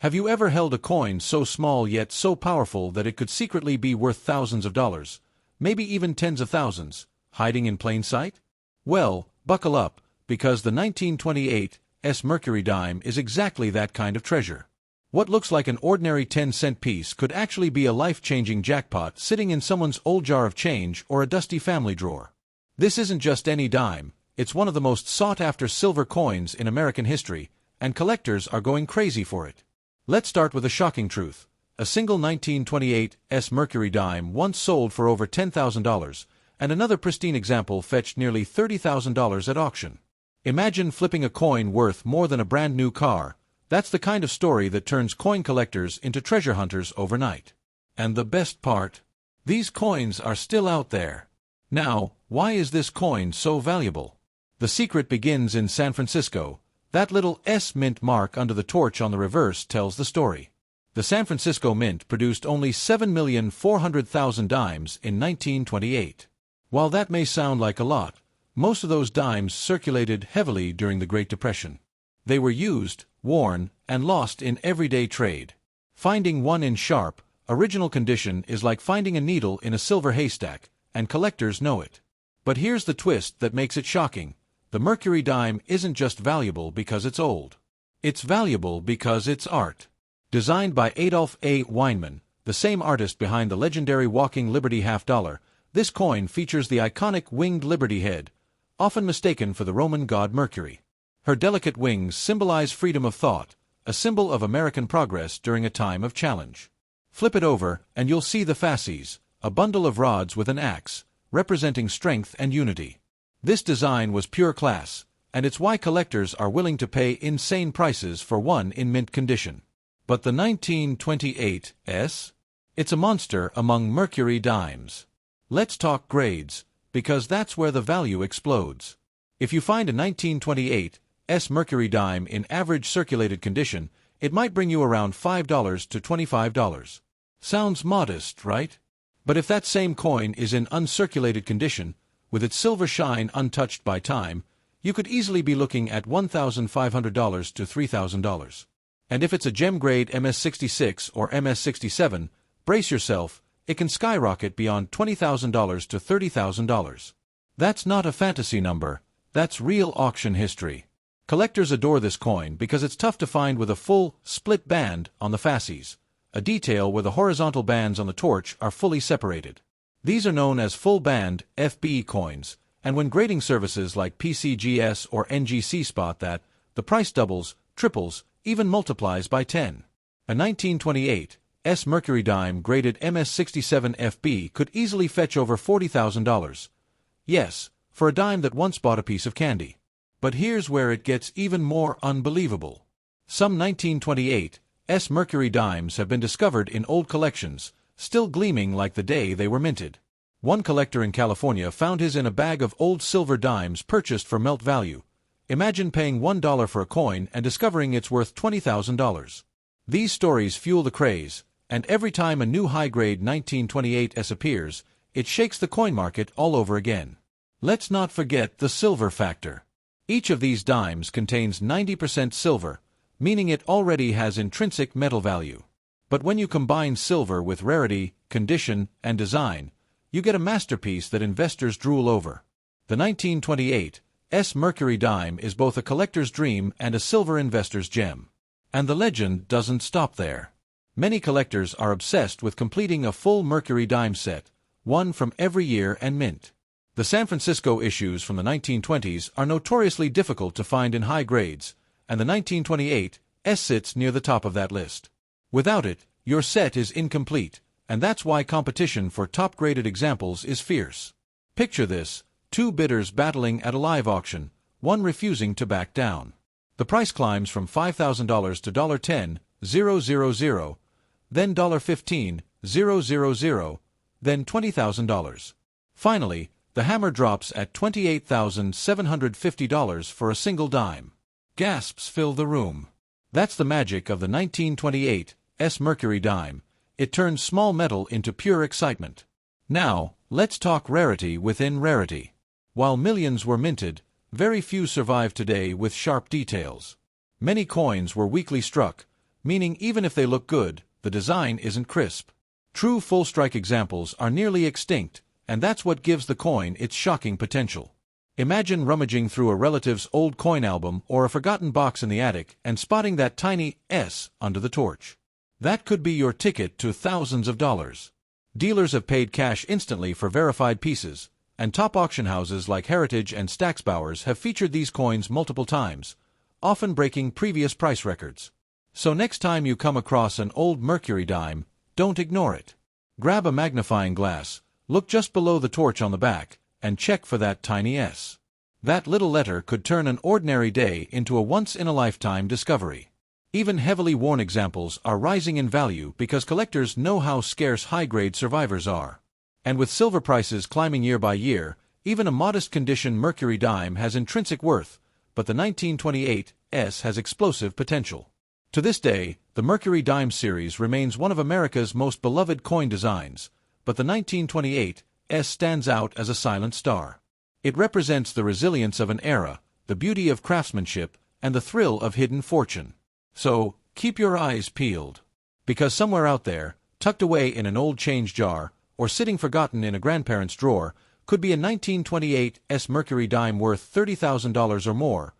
Have you ever held a coin so small yet so powerful that it could secretly be worth thousands of dollars, maybe even tens of thousands, hiding in plain sight? Well, buckle up, because the 1928 S Mercury Dime is exactly that kind of treasure. What looks like an ordinary 10-cent piece could actually be a life-changing jackpot sitting in someone's old jar of change or a dusty family drawer. This isn't just any dime, it's one of the most sought-after silver coins in American history, and collectors are going crazy for it. Let's start with a shocking truth. A single 1928 S Mercury Dime once sold for over $10,000, and another pristine example fetched nearly $30,000 at auction. Imagine flipping a coin worth more than a brand new car. That's the kind of story that turns coin collectors into treasure hunters overnight. And the best part? These coins are still out there. Now, why is this coin so valuable? The secret begins in San Francisco. That little S Mint mark under the torch on the reverse tells the story. The San Francisco Mint produced only 7,400,000 dimes in 1928. While that may sound like a lot, most of those dimes circulated heavily during the Great Depression. They were used, worn, and lost in everyday trade. Finding one in sharp, original condition is like finding a needle in a silver haystack, and collectors know it. But here's the twist that makes it shocking. The Mercury Dime isn't just valuable because it's old. It's valuable because it's art. Designed by Adolph A. Weinman, the same artist behind the legendary Walking Liberty half-dollar, this coin features the iconic winged liberty head, often mistaken for the Roman god Mercury. Her delicate wings symbolize freedom of thought, a symbol of American progress during a time of challenge. Flip it over, and you'll see the fasces, a bundle of rods with an axe, representing strength and unity. This design was pure class, and it's why collectors are willing to pay insane prices for one in mint condition. But the 1928 S? It's a monster among Mercury dimes. Let's talk grades, because that's where the value explodes. If you find a 1928 S Mercury Dime in average circulated condition, it might bring you around $5 to $25. Sounds modest, right? But if that same coin is in uncirculated condition, with its silver shine untouched by time, you could easily be looking at $1,500 to $3,000. And if it's a gem-grade MS-66 or MS-67, brace yourself, it can skyrocket beyond $20,000 to $30,000. That's not a fantasy number, that's real auction history. Collectors adore this coin because it's tough to find with a full, split band on the fasces, a detail where the horizontal bands on the torch are fully separated. These are known as full-band FB coins, and when grading services like PCGS or NGC spot that, the price doubles, triples, even multiplies by 10. A 1928 S Mercury Dime graded MS-67 FB could easily fetch over $40,000. Yes, for a dime that once bought a piece of candy. But here's where it gets even more unbelievable. Some 1928 S Mercury Dimes have been discovered in old collections, still gleaming like the day they were minted. One collector in California found his in a bag of old silver dimes purchased for melt value. Imagine paying $1 for a coin and discovering it's worth $20,000. These stories fuel the craze, and every time a new high-grade 1928 S appears, it shakes the coin market all over again. Let's not forget the silver factor. Each of these dimes contains 90% silver, meaning it already has intrinsic metal value. But when you combine silver with rarity, condition, and design, you get a masterpiece that investors drool over. The 1928 S Mercury Dime is both a collector's dream and a silver investor's gem. And the legend doesn't stop there. Many collectors are obsessed with completing a full Mercury Dime set, one from every year and mint. The San Francisco issues from the 1920s are notoriously difficult to find in high grades, and the 1928 S sits near the top of that list. Without it, your set is incomplete, and that's why competition for top-graded examples is fierce. Picture this, two bidders battling at a live auction, one refusing to back down. The price climbs from $5,000 to $10,000, then $15,000, then $20,000. Finally, the hammer drops at $28,750 for a single dime. Gasps fill the room. That's the magic of the 1928 S Mercury Dime. It turns small metal into pure excitement. Now, let's talk rarity within rarity. While millions were minted, very few survive today with sharp details. Many coins were weakly struck, meaning even if they look good, the design isn't crisp. True full-strike examples are nearly extinct, and that's what gives the coin its shocking potential. Imagine rummaging through a relative's old coin album or a forgotten box in the attic and spotting that tiny S under the torch. That could be your ticket to thousands of dollars. Dealers have paid cash instantly for verified pieces, and top auction houses like Heritage and Stack's Bowers have featured these coins multiple times, often breaking previous price records. So next time you come across an old Mercury dime, don't ignore it. Grab a magnifying glass, look just below the torch on the back, and check for that tiny S. That little letter could turn an ordinary day into a once-in-a-lifetime discovery. Even heavily worn examples are rising in value because collectors know how scarce high-grade survivors are. And with silver prices climbing year by year, even a modest condition Mercury dime has intrinsic worth, but the 1928 S has explosive potential. To this day, the Mercury Dime series remains one of America's most beloved coin designs, but the 1928 S stands out as a silent star. It represents the resilience of an era, the beauty of craftsmanship, and the thrill of hidden fortune. So, keep your eyes peeled. Because somewhere out there, tucked away in an old change jar, or sitting forgotten in a grandparent's drawer, could be a 1928 S Mercury dime worth $30,000 or more,